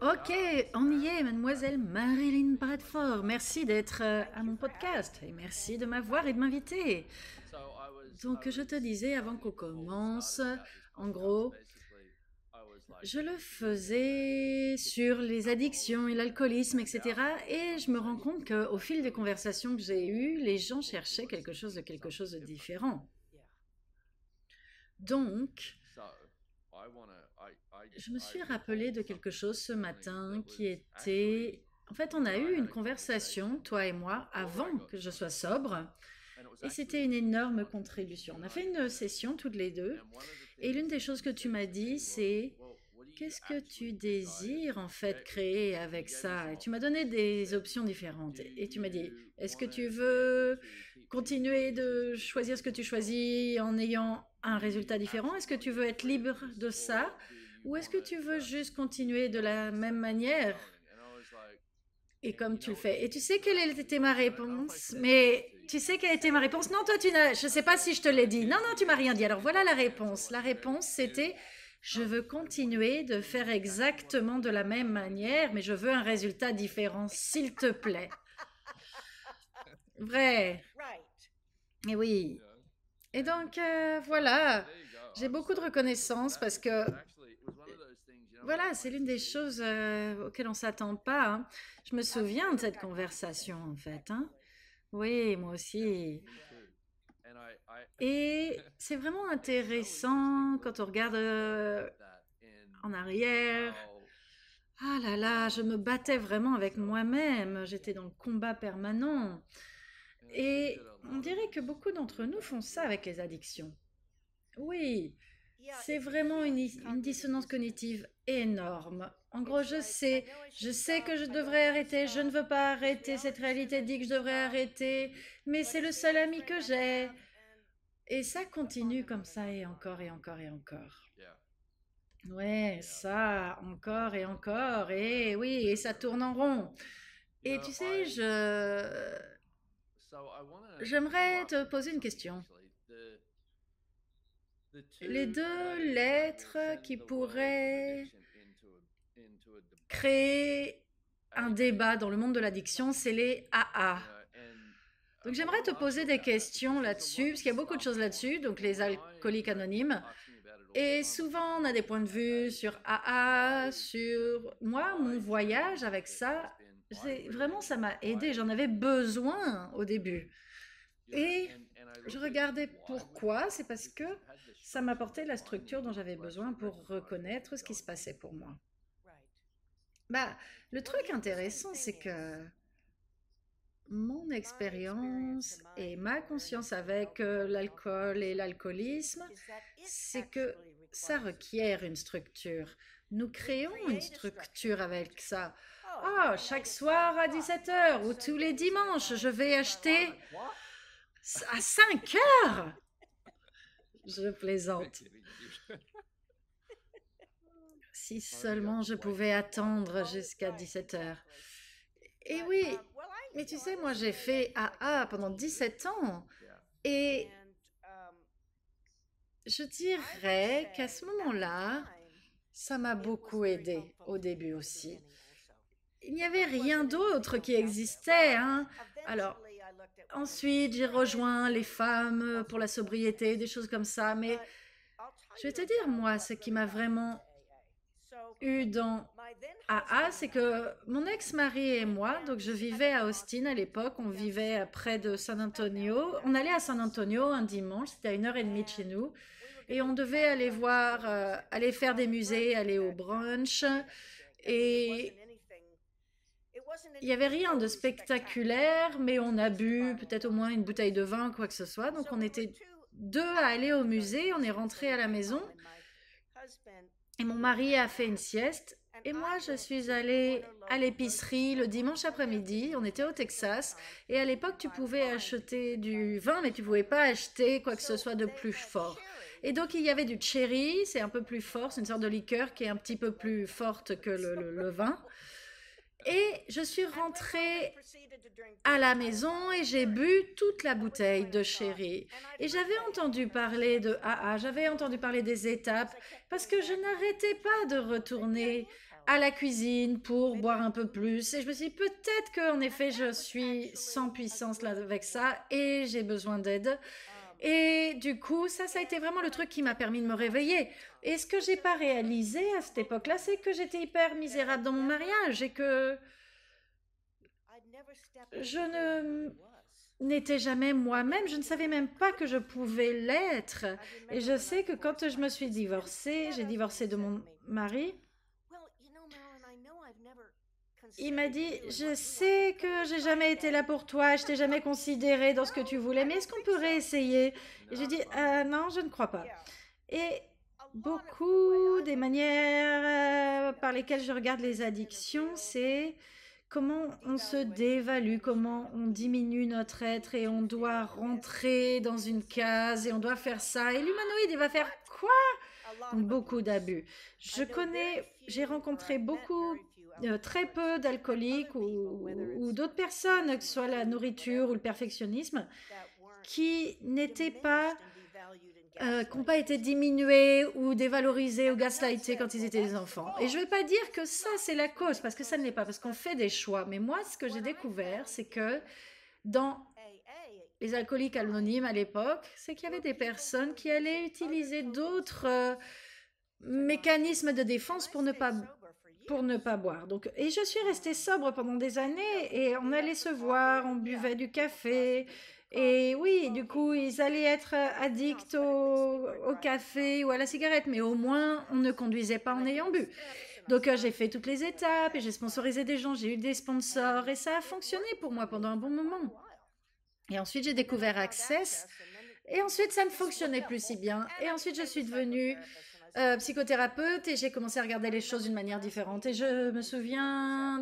Ok, on y est, mademoiselle Marilyn Bradford. Merci d'être à mon podcast et merci de m'avoir et de m'inviter. Donc, je te disais avant qu'on commence, en gros, je le faisais sur les addictions et l'alcoolisme, etc. Et je me rends compte qu'au fil des conversations que j'ai eues, les gens cherchaient quelque chose de différent. Donc, je me suis rappelé de quelque chose ce matin qui était... En fait, on a eu une conversation, toi et moi, avant que je sois sobre, et c'était une énorme contribution. On a fait une session toutes les deux, et l'une des choses que tu m'as dit, c'est qu'est-ce que tu désires en fait créer avec ça? Et tu m'as donné des options différentes. Et tu m'as dit, est-ce que tu veux continuer de choisir ce que tu choisis en ayant un résultat différent? Est-ce que tu veux être libre de ça? Ou est-ce que tu veux juste continuer de la même manière et comme tu le fais? Et tu sais quelle était ma réponse? Mais tu sais quelle était ma réponse? Non, toi, tu n'as. Je ne sais pas si je te l'ai dit. Non, non, tu m'as rien dit. Alors voilà la réponse. La réponse, c'était je veux continuer de faire exactement de la même manière, mais je veux un résultat différent, s'il te plaît. Vrai. Et oui. Et donc, voilà. J'ai beaucoup de reconnaissance parce que voilà, c'est l'une des choses auxquelles on ne s'attend pas, hein. Je me souviens de cette conversation, en fait, hein. Oui, moi aussi. Et c'est vraiment intéressant quand on regarde en arrière. Ah là là, je me battais vraiment avec moi-même. J'étais dans le combat permanent. Et on dirait que beaucoup d'entre nous font ça avec les addictions. Oui, c'est vraiment une dissonance cognitive énorme. En gros, je sais que je devrais arrêter, je ne veux pas arrêter, cette réalité dit que je devrais arrêter, mais c'est le seul ami que j'ai. Et ça continue comme ça et encore et encore et encore. Ouais, ça, encore et encore, et oui, et ça tourne en rond. Et tu sais, j'aimerais te poser une question. Les deux lettres qui pourraient créer un débat dans le monde de l'addiction, c'est les AA. Donc j'aimerais te poser des questions là-dessus, parce qu'il y a beaucoup de choses là-dessus, donc les alcooliques anonymes. Et souvent, on a des points de vue sur AA, sur moi, mon voyage avec ça. Vraiment, ça m'a aidé. J'en avais besoin au début. Et je regardais pourquoi. C'est parce que ça m'apportait la structure dont j'avais besoin pour reconnaître ce qui se passait pour moi. Bah, le truc intéressant, c'est que mon expérience et ma conscience avec l'alcool et l'alcoolisme, c'est que ça requiert une structure. Nous créons une structure avec ça. Ah, chaque soir à 17 heures ou tous les dimanches, je vais acheter à 5 heures. Je plaisante. Si seulement je pouvais attendre jusqu'à 17 heures. Et oui, mais tu sais, moi j'ai fait AA pendant 17 ans. Et je dirais qu'à ce moment-là, ça m'a beaucoup aidé au début aussi. Il n'y avait rien d'autre qui existait, hein. Alors, ensuite, j'ai rejoint les femmes pour la sobriété, des choses comme ça. Mais je vais te dire, moi, ce qui m'a vraiment eu dans AA, c'est que mon ex-mari et moi, donc je vivais à Austin à l'époque, on vivait près de San Antonio. On allait à San Antonio un dimanche, c'était à 1 heure et demie de chez nous. Et on devait aller voir, aller faire des musées, aller au brunch. Et il n'y avait rien de spectaculaire, mais on a bu peut-être au moins une bouteille de vin, quoi que ce soit. Donc on était deux à aller au musée, on est rentré à la maison. Et mon mari a fait une sieste. Et moi, je suis allée à l'épicerie le dimanche après-midi. On était au Texas. Et à l'époque, tu pouvais acheter du vin, mais tu ne pouvais pas acheter quoi que ce soit de plus fort. Et donc, il y avait du cherry, c'est un peu plus fort, c'est une sorte de liqueur qui est un petit peu plus forte que le vin. Et je suis rentrée à la maison et j'ai bu toute la bouteille de sherry. Et j'avais entendu parler de AA, j'avais entendu parler des étapes, parce que je n'arrêtais pas de retourner à la cuisine pour boire un peu plus. Et je me suis dit, peut-être qu'en effet, je suis sans puissance là avec ça et j'ai besoin d'aide. Et du coup, ça a été vraiment le truc qui m'a permis de me réveiller. Et ce que j'ai pas réalisé à cette époque-là, c'est que j'étais hyper misérable dans mon mariage et que je ne n'étais jamais moi-même, je ne savais même pas que je pouvais l'être. Et je sais que quand je me suis divorcée, j'ai divorcé de mon mari, il m'a dit, je sais que j'ai jamais été là pour toi, je t'ai jamais considéré dans ce que tu voulais, mais est-ce qu'on peut réessayer? Et j'ai dit, non, je ne crois pas. Et beaucoup des manières par lesquelles je regarde les addictions, c'est comment on se dévalue, comment on diminue notre être et on doit rentrer dans une case et on doit faire ça. Et l'humanoïde, il va faire quoi? Donc beaucoup d'abus. J'ai rencontré très peu d'alcooliques ou d'autres personnes, que ce soit la nourriture ou le perfectionnisme, qui n'étaient pas qui n'ont pas été diminués ou dévalorisés ou gaslightés quand ils étaient des enfants. Et je ne vais pas dire que ça, c'est la cause, parce que ça ne l'est pas, parce qu'on fait des choix. Mais moi, ce que j'ai découvert, c'est que dans les alcooliques anonymes à l'époque, c'est qu'il y avait des personnes qui allaient utiliser d'autres mécanismes de défense pour ne pas boire. Donc, et je suis restée sobre pendant des années et on allait se voir, on buvait du café. Et oui, du coup, ils allaient être addicts au café ou à la cigarette, mais au moins, on ne conduisait pas en ayant bu. Donc, j'ai fait toutes les étapes et j'ai sponsorisé des gens, j'ai eu des sponsors et ça a fonctionné pour moi pendant un bon moment. Et ensuite, j'ai découvert Access et ensuite, ça ne fonctionnait plus si bien. Et ensuite, je suis devenue psychothérapeute et j'ai commencé à regarder les choses d'une manière différente. Et je me souviens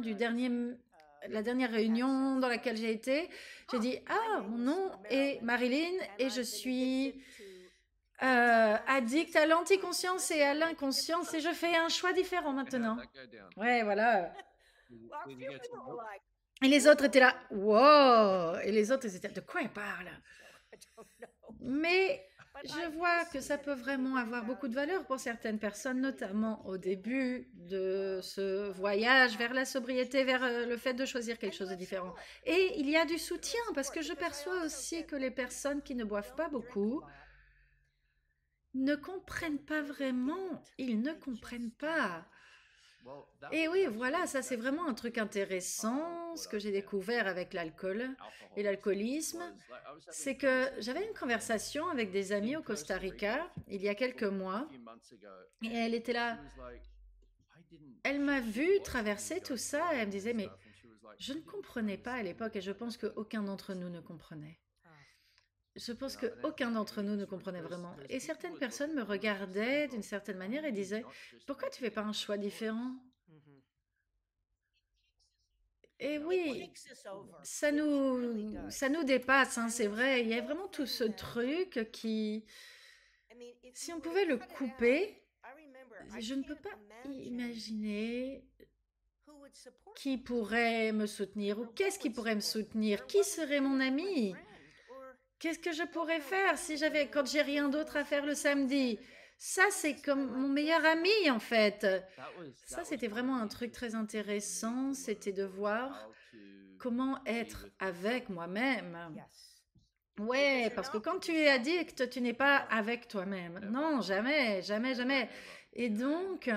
la dernière réunion dans laquelle j'ai été. J'ai dit, ah, mon nom est Marilyn et je suis addict à l'anticonscience et à l'inconscience et je fais un choix différent maintenant. Ouais, voilà. Et les autres étaient là, wow! Et les autres, ils étaient, de quoi elle parle? Mais je vois que ça peut vraiment avoir beaucoup de valeur pour certaines personnes, notamment au début de ce voyage vers la sobriété, vers le fait de choisir quelque chose de différent. Et il y a du soutien, parce que je perçois aussi que les personnes qui ne boivent pas beaucoup ne comprennent pas vraiment, ils ne comprennent pas. Et oui, voilà, ça c'est vraiment un truc intéressant, ce que j'ai découvert avec l'alcool et l'alcoolisme, c'est que j'avais une conversation avec des amis au Costa Rica il y a quelques mois et elle était là, elle m'a vu traverser tout ça et elle me disait mais je ne comprenais pas à l'époque et je pense qu'aucun d'entre nous ne comprenait. Je pense qu'aucun d'entre nous ne comprenait vraiment. Et certaines personnes me regardaient d'une certaine manière et disaient pourquoi tu fais pas un choix différent? Et oui, ça nous dépasse, hein, c'est vrai. Il y a vraiment tout ce truc qui, si on pouvait le couper, je ne peux pas imaginer qui pourrait me soutenir ou qu'est-ce qui pourrait me soutenir, qui serait mon ami, qu'est-ce que je pourrais faire si j'avais, quand j'ai rien d'autre à faire le samedi. Ça, c'est comme mon meilleur ami, en fait. Ça, c'était vraiment un truc très intéressant, c'était de voir comment être avec moi-même. Ouais, parce que quand tu es addict, tu n'es pas avec toi-même. Non, jamais, jamais, jamais. Et donc,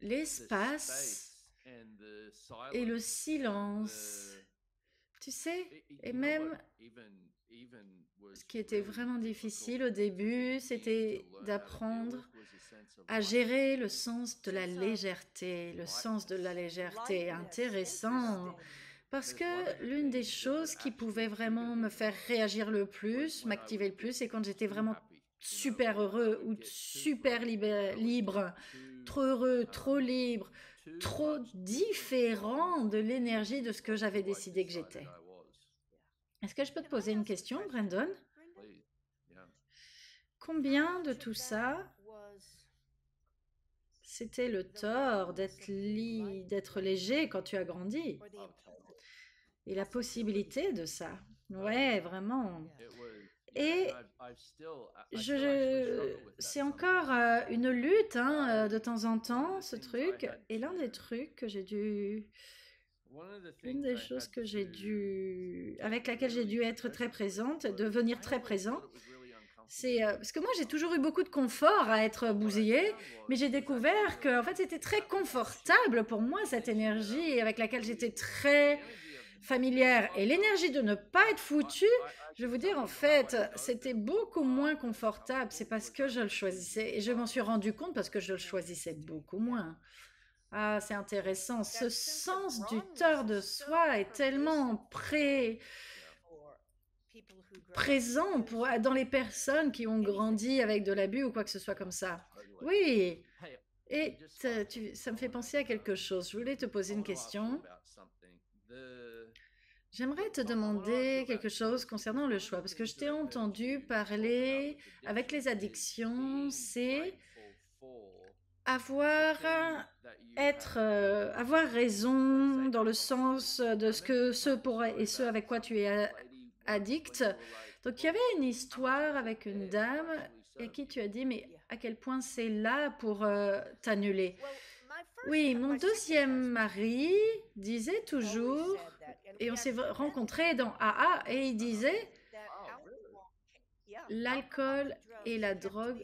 l'espace et le silence, tu sais, et même ce qui était vraiment difficile au début, c'était d'apprendre à gérer le sens de la légèreté. Le sens de la légèreté est intéressant parce que l'une des choses qui pouvait vraiment me faire réagir le plus, m'activer le plus, c'est quand j'étais vraiment super heureux ou super libre, trop heureux, trop libre, trop différent de l'énergie de ce que j'avais décidé que j'étais. Est-ce que je peux te poser une question, Brandon? Combien de tout ça, c'était le tort d'être léger quand tu as grandi? Et la possibilité de ça. Ouais, vraiment. Et c'est encore une lutte hein, de temps en temps, ce truc. Et l'un des trucs que j'ai dû, l'une des choses que j'ai dû, avec laquelle j'ai dû être très présente, devenir très présent, c'est parce que moi j'ai toujours eu beaucoup de confort à être bousillée, mais j'ai découvert que en fait c'était très confortable pour moi cette énergie avec laquelle j'étais très familière et l'énergie de ne pas être foutue. Je vais vous dire en fait c'était beaucoup moins confortable. C'est parce que je le choisissais et je m'en suis rendu compte parce que je le choisissais beaucoup moins. Ah, c'est intéressant. Ce sens du tort de soi est tellement présent dans les personnes qui ont grandi avec de l'abus ou quoi que ce soit comme ça. Oui, et ça me fait penser à quelque chose. Je voulais te poser une question. J'aimerais te demander quelque chose concernant le choix, parce que je t'ai entendu parler avec les addictions, c'est avoir avoir raison dans le sens de ce pour et ce avec quoi tu es addict. Donc il y avait une histoire avec une dame à qui tu as dit mais à quel point c'est là pour t'annuler. Oui, mon deuxième mari disait toujours, et on s'est rencontrés dans AA, et il disait, l'alcool et la drogue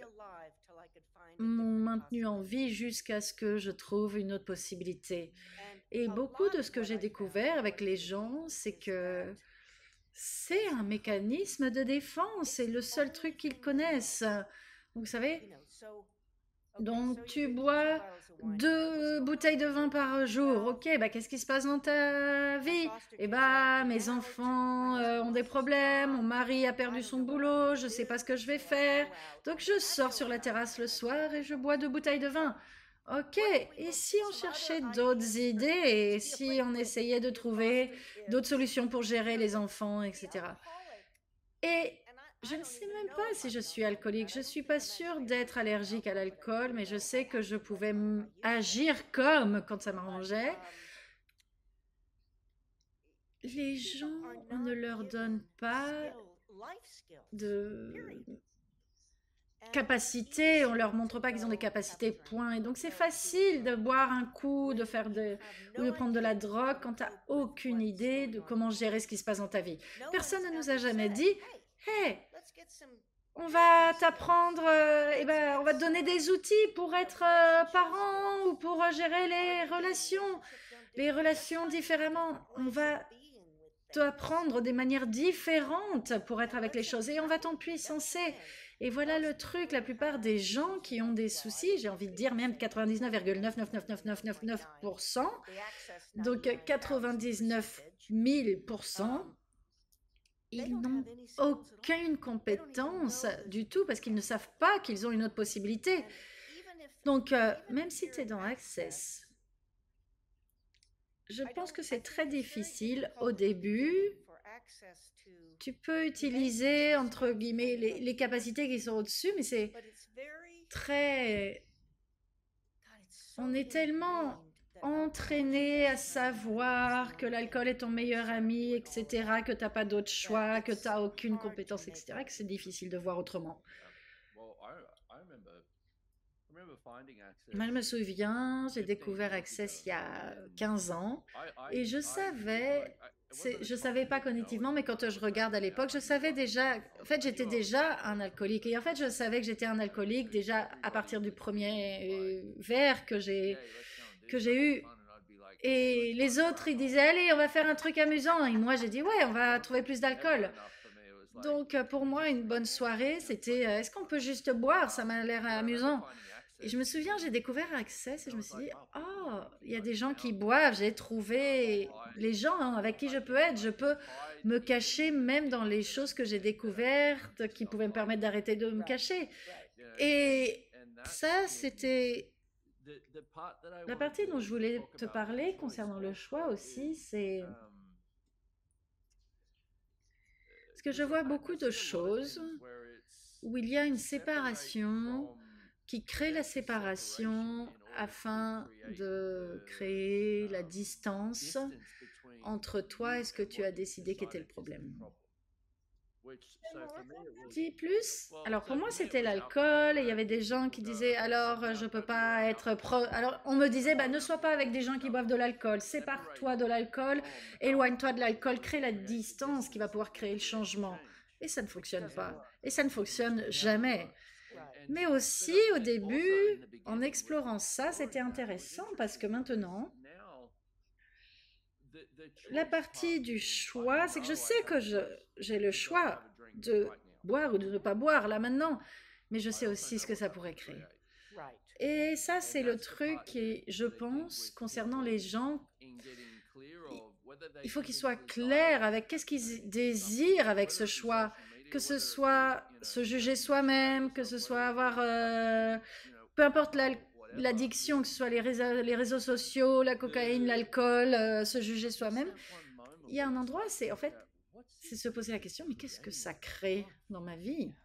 m'ont maintenu en vie jusqu'à ce que je trouve une autre possibilité. Et beaucoup de ce que j'ai découvert avec les gens, c'est que c'est un mécanisme de défense, c'est le seul truc qu'ils connaissent. Vous savez, donc tu bois 2 bouteilles de vin par jour. Ok, bah qu'est-ce qui se passe dans ta vie? Eh bah mes enfants ont des problèmes, mon mari a perdu son boulot, je sais pas ce que je vais faire. Donc je sors sur la terrasse le soir et je bois 2 bouteilles de vin. Ok, et si on cherchait d'autres idées et si on essayait de trouver d'autres solutions pour gérer les enfants, etc. Et je ne sais même pas si je suis alcoolique. Je ne suis pas sûre d'être allergique à l'alcool, mais je sais que je pouvais agir comme quand ça m'arrangeait. Les gens, on ne leur donne pas de capacité, on leur montre pas qu'ils ont des capacités, point. Et donc c'est facile de boire un coup, ou de prendre de la drogue quand tu n'as aucune idée de comment gérer ce qui se passe dans ta vie. Personne ne nous a jamais dit, hey, on va t'apprendre, on va te donner des outils pour être parent ou pour gérer les relations différemment. On va t'apprendre des manières différentes pour être avec les choses et on va t'en puissancer. Et voilà le truc, la plupart des gens qui ont des soucis, j'ai envie de dire même 99,9999999%, donc 99 000%, ils n'ont aucune compétence du tout parce qu'ils ne savent pas qu'ils ont une autre possibilité. Donc, même si tu es dans Access, je pense que c'est très difficile au début. Tu peux utiliser, entre guillemets, les capacités qui sont au-dessus, mais c'est très... On est tellement entraîné à savoir que l'alcool est ton meilleur ami, etc., que tu n'as pas d'autre choix, que tu n'as aucune compétence, etc., que c'est difficile de voir autrement. Moi, je me souviens, j'ai découvert Access il y a 15 ans et je savais pas cognitivement, mais quand je regarde à l'époque, je savais déjà, en fait, j'étais déjà un alcoolique. Et en fait, je savais que j'étais un alcoolique déjà à partir du premier verre que j'ai eu. Et les autres, ils disaient, allez, on va faire un truc amusant. Et moi, j'ai dit, ouais, on va trouver plus d'alcool. Donc, pour moi, une bonne soirée, c'était, est-ce qu'on peut juste boire? Ça m'a l'air amusant. Et je me souviens, j'ai découvert Access et je me suis dit, oh, il y a des gens qui boivent. J'ai trouvé les gens hein, avec qui je peux être. Je peux me cacher même dans les choses que j'ai découvertes qui pouvaient me permettre d'arrêter de me cacher. Et ça, c'était la partie dont je voulais te parler concernant le choix aussi. C'est parce que je vois beaucoup de choses où il y a une séparation qui crée la séparation afin de créer la distance entre toi et ce que tu as décidé qu'était le problème. Dis plus. Alors pour moi c'était l'alcool et il y avait des gens qui disaient alors je peux pas être pro. Alors on me disait bah ne sois pas avec des gens qui boivent de l'alcool, sépare-toi de l'alcool, éloigne-toi de l'alcool, crée la distance qui va pouvoir créer le changement. Et ça ne fonctionne pas. Et ça ne fonctionne jamais. Mais aussi au début, en explorant ça, c'était intéressant parce que maintenant, la partie du choix, c'est que je sais que j'ai le choix de boire ou de ne pas boire là maintenant, mais je sais aussi ce que ça pourrait créer. Et ça, c'est le truc qui, je pense, concernant les gens, il faut qu'ils soient clairs avec qu'est-ce qu'ils désirent avec ce choix, que ce soit se juger soi-même, que ce soit avoir, peu importe l'addiction, que ce soit les réseaux sociaux, la cocaïne, l'alcool, se juger soi-même. Il y a un endroit, c'est en fait, c'est se poser la question, mais qu'est-ce que ça crée dans ma vie?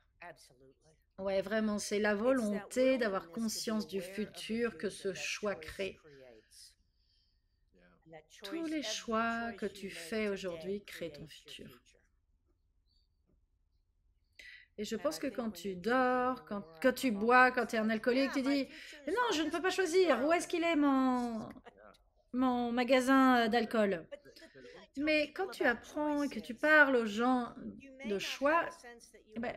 Ouais, vraiment, c'est la volonté d'avoir conscience du futur que ce choix crée. Tous les choix que tu fais aujourd'hui créent ton futur. Et je pense que quand tu dors, quand tu bois, quand tu es un alcoolique, tu dis non, je ne peux pas choisir. Où est-ce qu'il est mon magasin d'alcool? Mais quand tu apprends et que tu parles aux gens de choix, eh ben,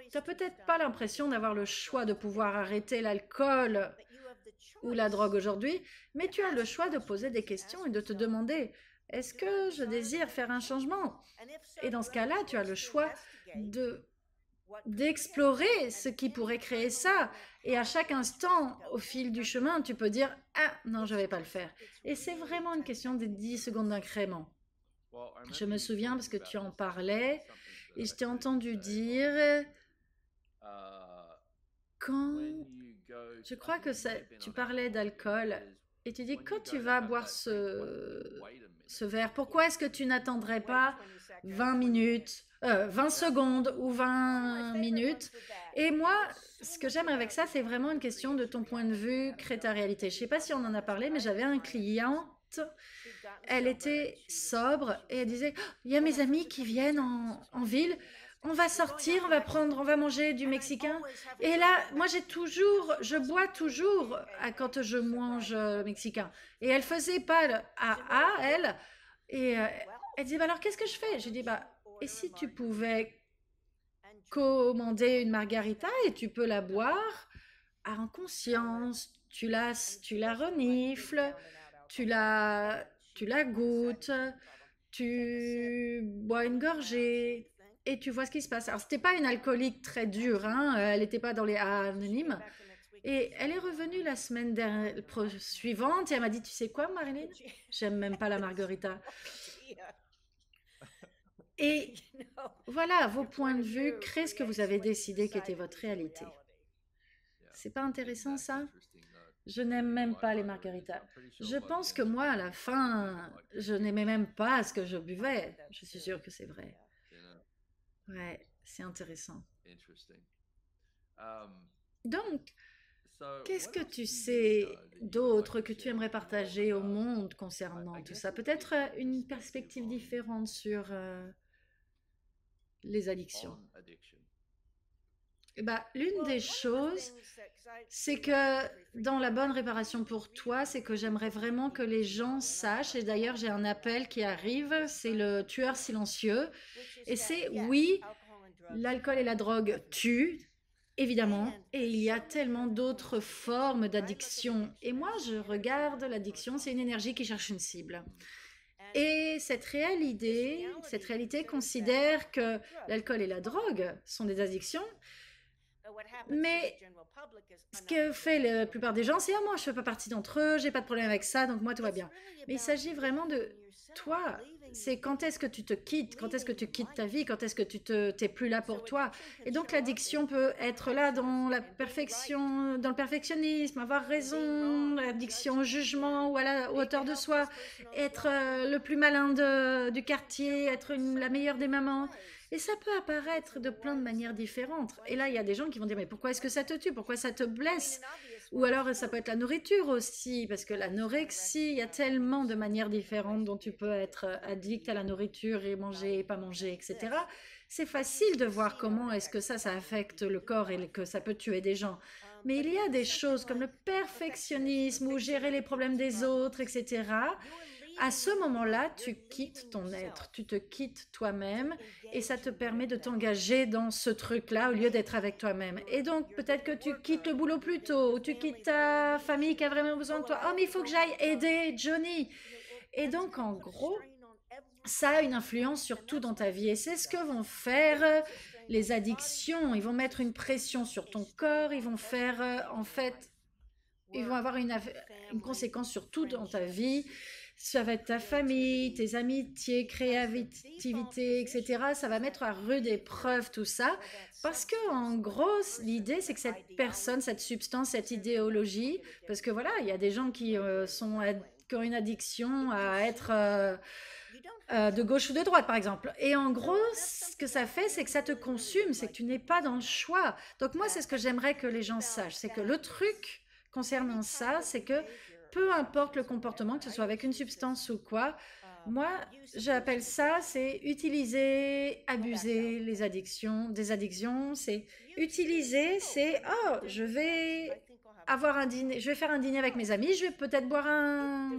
tu n'as peut-être pas l'impression d'avoir le choix de pouvoir arrêter l'alcool ou la drogue aujourd'hui, mais tu as le choix de poser des questions et de te demander est-ce que je désire faire un changement? Et dans ce cas-là, tu as le choix de d'explorer ce qui pourrait créer ça. Et à chaque instant, au fil du chemin, tu peux dire ah non, je ne vais pas le faire. Et c'est vraiment une question des 10 secondes d'incrément. Je me souviens parce que tu en parlais et je t'ai entendu dire quand je crois que tu parlais d'alcool et tu dis quand tu vas boire ce verre, pourquoi est-ce que tu n'attendrais pas 20 minutes, 20 secondes ou 20 minutes? Et moi, ce que j'aime avec ça, c'est vraiment une question de ton point de vue, crée ta réalité. Je ne sais pas si on en a parlé, mais j'avais un client. Elle était sobre et elle disait, oh, il y a mes amis qui viennent en ville, on va sortir, on va manger du mexicain. Et là, moi je bois toujours quand je mange mexicain. Et elle faisait pas le elle. Et elle disait, bah alors qu'est-ce que je fais? J'ai dit, bah, et si tu pouvais commander une margarita et tu peux la boire en conscience, tu la renifles, tu la, tu la goûtes, tu bois une gorgée et tu vois ce qui se passe. Alors, c'était pas une alcoolique très dure, hein, elle n'était pas dans les anonymes. Et elle est revenue la semaine suivante et elle m'a dit, tu sais quoi, Marilyn? J'aime même pas la margarita. Et voilà, vos points de vue créent ce que vous avez décidé qui était votre réalité. C'est pas intéressant ça? Je n'aime même pas les margaritas. Je pense que moi, à la fin, je n'aimais même pas ce que je buvais. Je suis sûre que c'est vrai. Ouais, c'est intéressant. Donc, qu'est-ce que tu sais d'autre que tu aimerais partager au monde concernant tout ça? Peut-être une perspective différente sur les addictions. Bah, l'une des choses, c'est que dans la bonne réparation pour toi, c'est que j'aimerais vraiment que les gens sachent, et d'ailleurs j'ai un appel qui arrive, c'est le tueur silencieux, et c'est oui, l'alcool et la drogue tuent, évidemment, et il y a tellement d'autres formes d'addiction. Et moi, je regarde l'addiction, c'est une énergie qui cherche une cible. Et cette réalité considère que l'alcool et la drogue sont des addictions, mais ce que fait la plupart des gens, c'est ah, moi je fais pas partie d'entre eux, j'ai pas de problème avec ça, donc moi tout va bien. Mais il s'agit vraiment de toi. C'est quand est-ce que tu te quittes, quand est-ce que tu quittes ta vie, quand est-ce que t'es plus là pour toi. Et donc l'addiction peut être là dans la perfection, dans le perfectionnisme, avoir raison, l'addiction au jugement ou à la hauteur de soi, être le plus malin du quartier, être la meilleure des mamans. Et ça peut apparaître de plein de manières différentes. Et là, il y a des gens qui vont dire, mais pourquoi est-ce que ça te tue? Pourquoi ça te blesse? Ou alors ça peut être la nourriture aussi, parce que l'anorexie, il y a tellement de manières différentes dont tu peux être addict à la nourriture et manger et pas manger, etc. C'est facile de voir comment est-ce que ça affecte le corps et que ça peut tuer des gens. Mais il y a des choses comme le perfectionnisme ou gérer les problèmes des autres, etc. À ce moment-là, tu quittes ton être, tu te quittes toi-même et ça te permet de t'engager dans ce truc-là au lieu d'être avec toi-même. Et donc, peut-être que tu quittes le boulot plus tôt ou tu quittes ta famille qui a vraiment besoin de toi. Oh, mais il faut que j'aille aider Johnny. Et donc, en gros, ça a une influence sur tout dans ta vie. Et c'est ce que vont faire les addictions. Ils vont mettre une pression sur ton corps, ils vont faire, en fait, ils vont avoir une conséquence sur tout dans ta vie. Ça va être ta famille, tes amitiés, créativité, etc. Ça va mettre à rude épreuve tout ça. Parce que, en gros, l'idée, c'est que cette personne, cette substance, cette idéologie, parce que voilà, il y a des gens qui ont une addiction à être de gauche ou de droite, par exemple. Et en gros, ce que ça fait, c'est que ça te consume, c'est que tu n'es pas dans le choix. Donc moi, c'est ce que j'aimerais que les gens sachent, c'est que le truc concernant ça, c'est que peu importe le comportement, que ce soit avec une substance ou quoi, moi, j'appelle ça, c'est utiliser, abuser des addictions, c'est utiliser, c'est, oh, je vais avoir un dîner, je vais faire un dîner avec mes amis, je vais peut-être boire un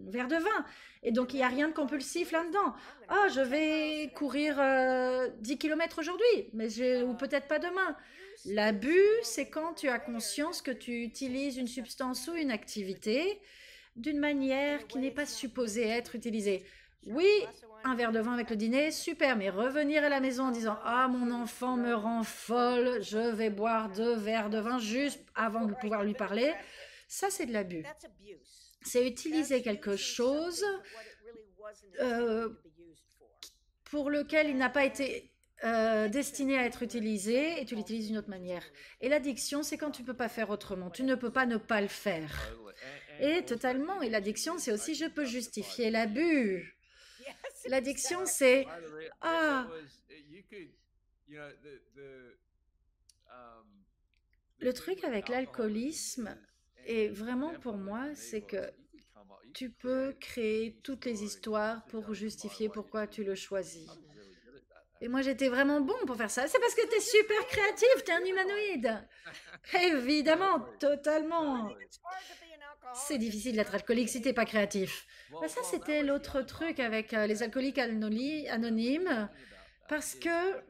verre de vin. Et donc, il n'y a rien de compulsif là-dedans. Oh, je vais courir 10 km aujourd'hui, ou peut-être pas demain. L'abus, c'est quand tu as conscience que tu utilises une substance ou une activité d'une manière qui n'est pas supposée être utilisée. Oui, un verre de vin avec le dîner, super, mais revenir à la maison en disant ah, mon enfant me rend folle, je vais boire 2 verres de vin juste avant de pouvoir lui parler, ça c'est de l'abus. C'est utiliser quelque chose euh, pour lequel il n'a pas été destiné à être utilisé et tu l'utilises d'une autre manière. Et l'addiction, c'est quand tu ne peux pas faire autrement. Tu ne peux pas ne pas le faire. Et totalement. Et l'addiction, c'est aussi je peux justifier l'abus. L'addiction, c'est ah, le truc avec l'alcoolisme, et vraiment pour moi, c'est que tu peux créer toutes les histoires pour justifier pourquoi tu le choisis. Et moi, j'étais vraiment bon pour faire ça. C'est parce que t'es super créatif, t'es un humanoïde. Évidemment, totalement. C'est difficile d'être alcoolique si t'es pas créatif. Ben ça, c'était l'autre truc avec les alcooliques anonymes. Parce que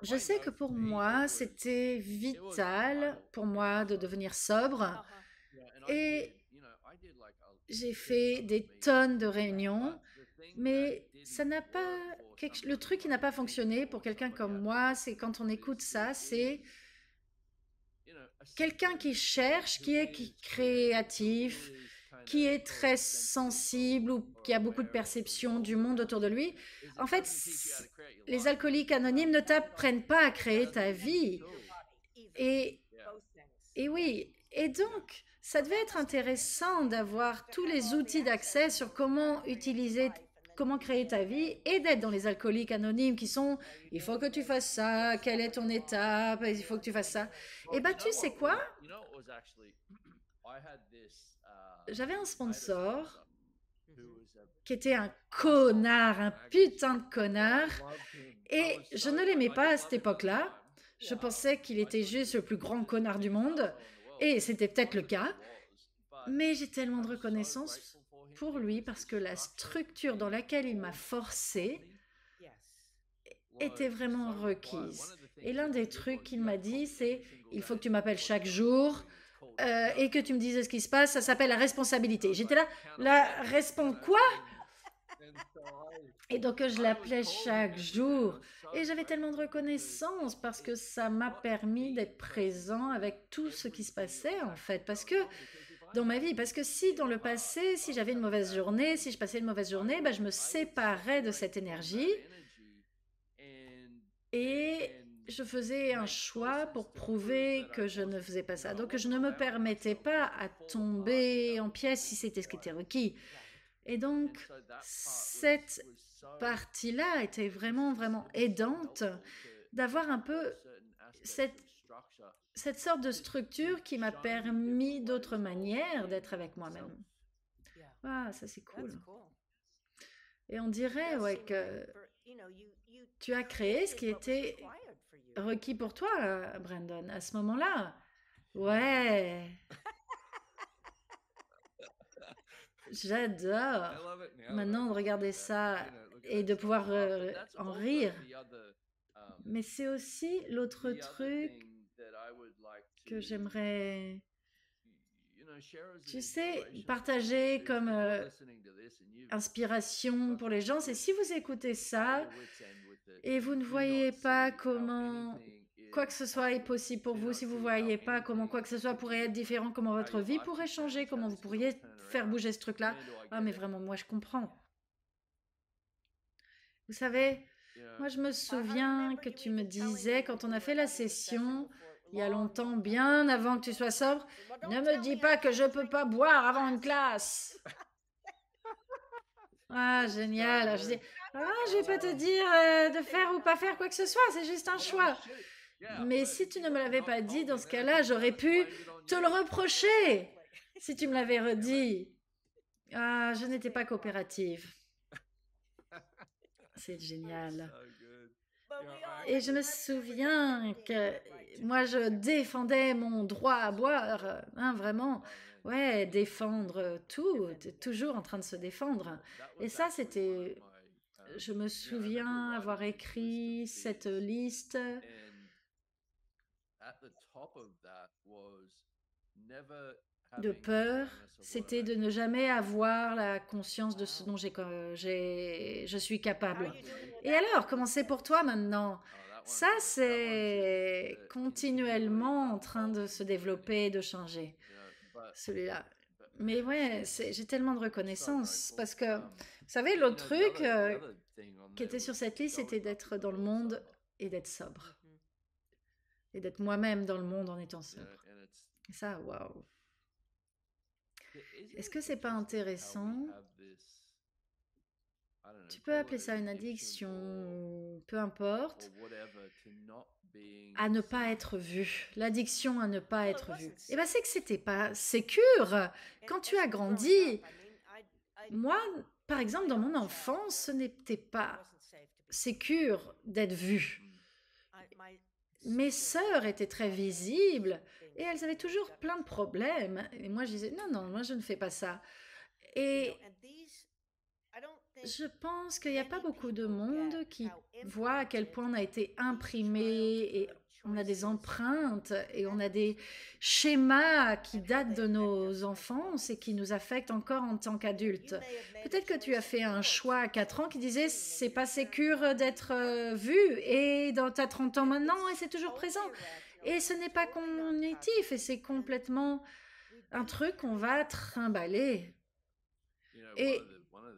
je sais que pour moi, c'était vital pour moi de devenir sobre. Et j'ai fait des tonnes de réunions, mais ça n'a pas le truc qui n'a pas fonctionné pour quelqu'un comme moi, c'est quand on écoute ça, c'est quelqu'un qui cherche, qui est créatif, qui est très sensible ou qui a beaucoup de perception du monde autour de lui. En fait, les alcooliques anonymes ne t'apprennent pas à créer ta vie. Et, et oui, et donc, ça devait être intéressant d'avoir tous les outils d'accès sur comment utiliser, comment créer ta vie et d'être dans les alcooliques anonymes qui sont, il faut que tu fasses ça, quelle est ton étape, il faut que tu fasses ça. Et bah, tu sais quoi? J'avais un sponsor qui était un connard, un putain de connard, et je ne l'aimais pas à cette époque-là. Je pensais qu'il était juste le plus grand connard du monde, et c'était peut-être le cas, mais j'ai tellement de reconnaissance pour lui parce que la structure dans laquelle il m'a forcé était vraiment requise. Et l'un des trucs qu'il m'a dit, c'est il faut que tu m'appelles chaque jour et que tu me dises ce qui se passe. Ça s'appelle la responsabilité. J'étais là, la quoi? Et donc je l'appelais chaque jour. Et j'avais tellement de reconnaissance parce que ça m'a permis d'être présent avec tout ce qui se passait en fait. Parce que dans ma vie, parce que si dans le passé, si j'avais une mauvaise journée, si je passais une mauvaise journée, ben, je me séparais de cette énergie et je faisais un choix pour prouver que je ne faisais pas ça. Donc je ne me permettais pas à tomber en pièces si c'était ce qui était requis. Et donc cette partie-là était vraiment, vraiment aidante d'avoir un peu cette cette sorte de structure qui m'a permis d'autres manières d'être avec moi-même. Ah, ça c'est cool. Et on dirait, ouais, que tu as créé ce qui était requis pour toi, Brandon, à ce moment-là. Ouais, j'adore. Maintenant, de regarder ça et de pouvoir en rire. Mais c'est aussi l'autre truc que j'aimerais, tu sais, partager comme inspiration pour les gens. C'est si vous écoutez ça et vous ne voyez pas comment quoi que ce soit est possible pour vous, si vous ne voyez pas comment quoi que ce soit pourrait être différent, comment votre vie pourrait changer, comment vous pourriez faire bouger ce truc-là. Ah, mais vraiment, moi, je comprends. Vous savez, moi, je me souviens que tu me disais, quand on a fait la session, il y a longtemps, bien avant que tu sois sobre, ne me dis pas que je peux pas boire avant une classe. Ah, génial. Je dis, je vais pas te dire de faire ou pas faire quoi que ce soit, c'est juste un choix. Mais si tu ne me l'avais pas dit, dans ce cas-là, j'aurais pu te le reprocher. Si tu me l'avais redit. Ah, je n'étais pas coopérative. C'est génial. Et je me souviens que moi, je défendais mon droit à boire, hein, vraiment. Ouais, défendre tout, toujours en train de se défendre. Et ça, c'était... Je me souviens avoir écrit cette liste de peur. C'était de ne jamais avoir la conscience de ce dont je suis capable. Et alors, comment c'est pour toi maintenant? Ça, c'est continuellement en train de se développer, de changer, celui-là. Mais ouais, j'ai tellement de reconnaissance parce que, vous savez, l'autre truc qui était sur cette liste, c'était d'être dans le monde et d'être sobre. Et d'être moi-même dans le monde en étant sobre. Et ça, waouh. Est-ce que c'est pas intéressant? Tu peux appeler ça une addiction, peu importe, à ne pas être vu. L'addiction à ne pas être vu. Eh bien, c'est que c'était pas sécure. Quand tu as grandi, moi, par exemple, dans mon enfance, ce n'était pas sécure d'être vue. Mes sœurs étaient très visibles et elles avaient toujours plein de problèmes. Et moi, je disais, non, non, moi, je ne fais pas ça. Et je pense qu'il n'y a pas beaucoup de monde qui voit à quel point on a été imprimé et on a des empreintes et on a des schémas qui datent de nos enfances et qui nous affectent encore en tant qu'adultes. Peut-être que tu as fait un choix à 4 ans qui disait c'est pas sécure d'être vu et dans ta 30 ans maintenant et c'est toujours présent. Et ce n'est pas cognitif et c'est complètement un truc qu'on va trimballer. Et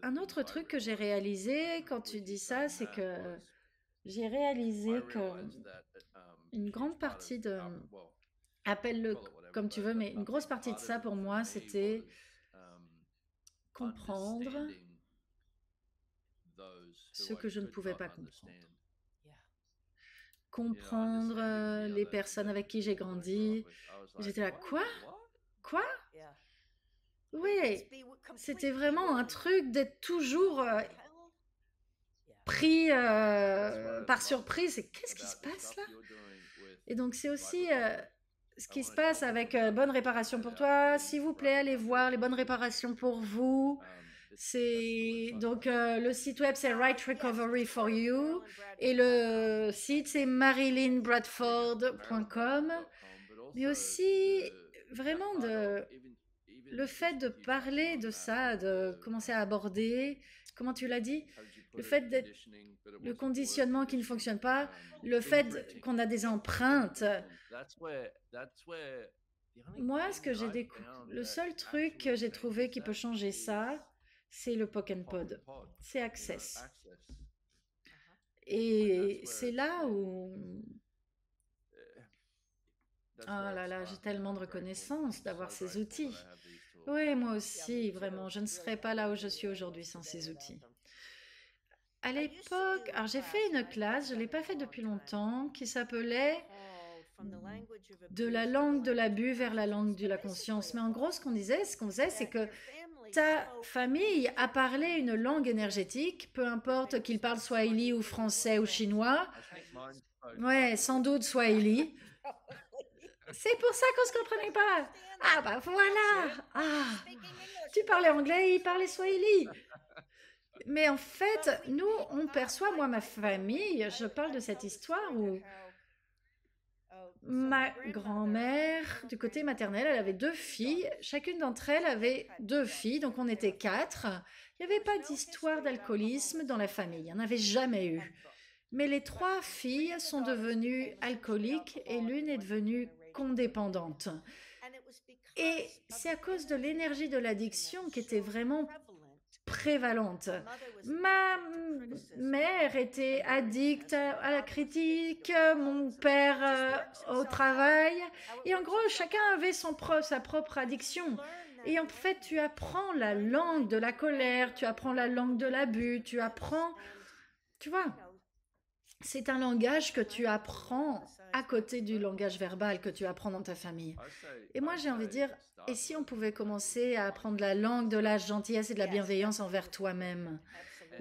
un autre truc que j'ai réalisé quand tu dis ça, c'est que j'ai réalisé que une grande partie de, appelle-le comme tu veux, mais une grosse partie de ça pour moi, c'était comprendre ce que je ne pouvais pas comprendre. Comprendre les personnes avec qui j'ai grandi. J'étais là, quoi? Quoi? Oui, c'était vraiment un truc d'être toujours pris par surprise. Et qu'est-ce qui se passe là? Et donc c'est aussi ce qui se passe avec Bonne Réparation pour toi. S'il vous plaît, allez voir les Bonnes Réparations pour vous. C'est donc le site web c'est Right Recovery for You et le site c'est marilynnbradford.com. Mais aussi vraiment le fait de parler de ça, de commencer à aborder, comment tu l'as dit, le fait d'être le conditionnement qui ne fonctionne pas, le fait qu'on a des empreintes. Moi, ce que j'ai découvert, le seul truc que j'ai trouvé qui peut changer ça, c'est le Pock and Pod. C'est Access. Et c'est là où... Oh là là, j'ai tellement de reconnaissance d'avoir ces outils. Oui, moi aussi, vraiment. Je ne serais pas là où je suis aujourd'hui sans ces outils. À l'époque, alors j'ai fait une classe, je ne l'ai pas faite depuis longtemps, qui s'appelait de la langue de l'abus vers la langue de la conscience. Mais en gros, ce qu'on faisait, c'est que ta famille a parlé une langue énergétique, peu importe qu'ils parlent swahili ou français ou chinois. Ouais, sans doute swahili. C'est pour ça qu'on se comprenait pas. Ah bah voilà. Ah, tu parlais anglais, il parlait swahili. Mais en fait, nous, on perçoit, moi, ma famille, je parle de cette histoire où ma grand-mère, du côté maternel, elle avait deux filles. Chacune d'entre elles avait deux filles, donc on était quatre. Il n'y avait pas d'histoire d'alcoolisme dans la famille, il n'y en avait jamais eu. Mais les trois filles sont devenues alcooliques et l'une est devenue codépendante. Et c'est à cause de l'énergie de l'addiction qui était vraiment prévalente. Ma mère était addicte à la critique, mon père au travail. Et en gros, chacun avait sa propre addiction. Et en fait, tu apprends la langue de la colère, tu apprends la langue de l'abus, tu apprends... Tu vois, c'est un langage que tu apprends à côté du langage verbal que tu apprends dans ta famille. Et moi, j'ai envie de dire, et si on pouvait commencer à apprendre la langue de la gentillesse et de la bienveillance envers toi-même?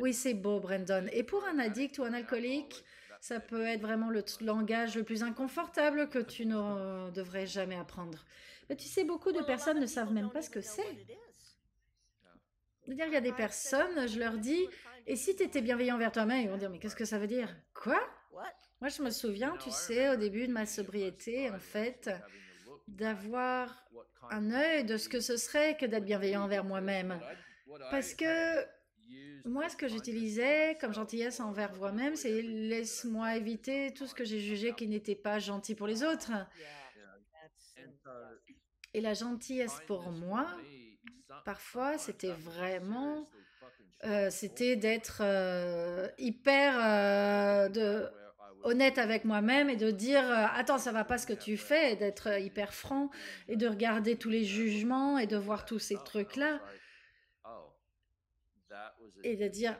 Oui, c'est beau, Brandon. Et pour un addict ou un alcoolique, ça peut être vraiment le langage le plus inconfortable que tu ne devrais jamais apprendre. Mais tu sais, beaucoup de personnes ne savent même pas ce que c'est. C'est-à-dire, il y a des personnes, je leur dis, et si tu étais bienveillant envers toi-même, ils vont dire, mais qu'est-ce que ça veut dire? Quoi? Moi, je me souviens, tu sais, au début de ma sobriété, en fait, d'avoir un œil de ce que ce serait que d'être bienveillant envers moi-même. Parce que moi, ce que j'utilisais comme gentillesse envers moi-même, c'est laisse-moi éviter tout ce que j'ai jugé qui n'était pas gentil pour les autres. Et la gentillesse pour moi, parfois, c'était vraiment... c'était d'être hyper honnête avec moi-même et de dire attends, ça va pas ce que tu fais, et d'être hyper franc et de regarder tous les jugements et de voir tous ces trucs-là et de dire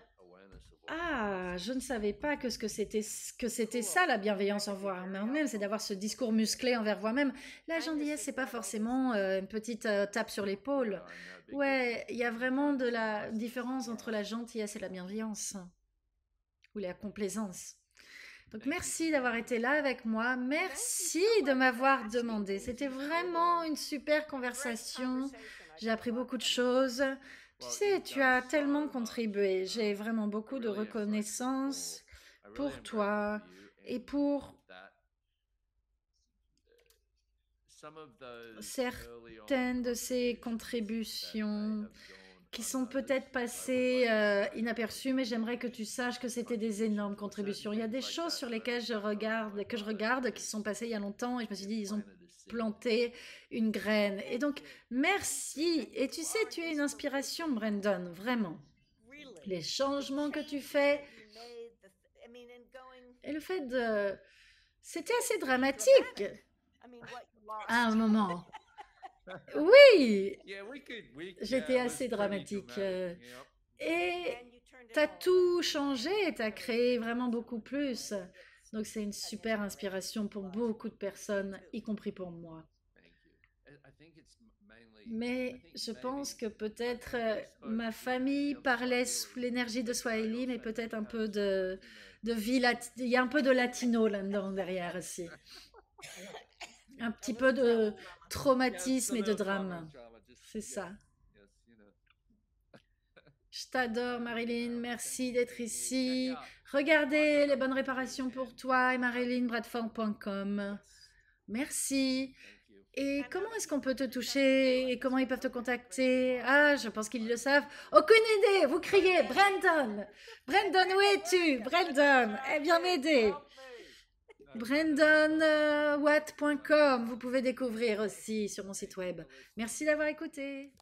ah, je ne savais pas que c'était ça la bienveillance envers moi-même, c'est d'avoir ce discours musclé envers moi-même. La gentillesse, c'est pas forcément une petite tape sur l'épaule. Ouais, il y a vraiment de la différence entre la gentillesse et la bienveillance ou la complaisance. Donc merci d'avoir été là avec moi. Merci de m'avoir demandé. C'était vraiment une super conversation. J'ai appris beaucoup de choses. Tu sais, tu as tellement contribué. J'ai vraiment beaucoup de reconnaissance pour toi et pour certaines de ces contributions qui sont peut-être passées inaperçues, mais j'aimerais que tu saches que c'était des énormes contributions. Il y a des choses sur lesquelles que je regarde, qui sont passées il y a longtemps, et je me suis dit, ils ont planté une graine. Et donc, merci. Et tu sais, tu es une inspiration, Brandon, vraiment. Les changements que tu fais, et le fait de... C'était assez dramatique à un moment. Oui, j'étais assez dramatique. Et t'as tout changé, t'as créé vraiment beaucoup plus. Donc c'est une super inspiration pour beaucoup de personnes, y compris pour moi. Mais je pense que peut-être ma famille parlait sous l'énergie de Swahili, mais peut-être un peu de vie il y a un peu de latino là-dedans derrière aussi. Un petit peu de traumatisme et de drame. C'est ça. Je t'adore, Marilyn. Merci d'être ici. Regardez les bonnes réparations pour toi et marilynnbradford.com. Merci. Et comment est-ce qu'on peut te toucher et comment ils peuvent te contacter? Ah, je pense qu'ils le savent. Aucune idée. Vous criez, Brandon. Brandon, où es-tu? Brandon, eh bien m'aider. brandonwatt.com. Vous pouvez découvrir aussi sur mon site web. Merci d'avoir écouté.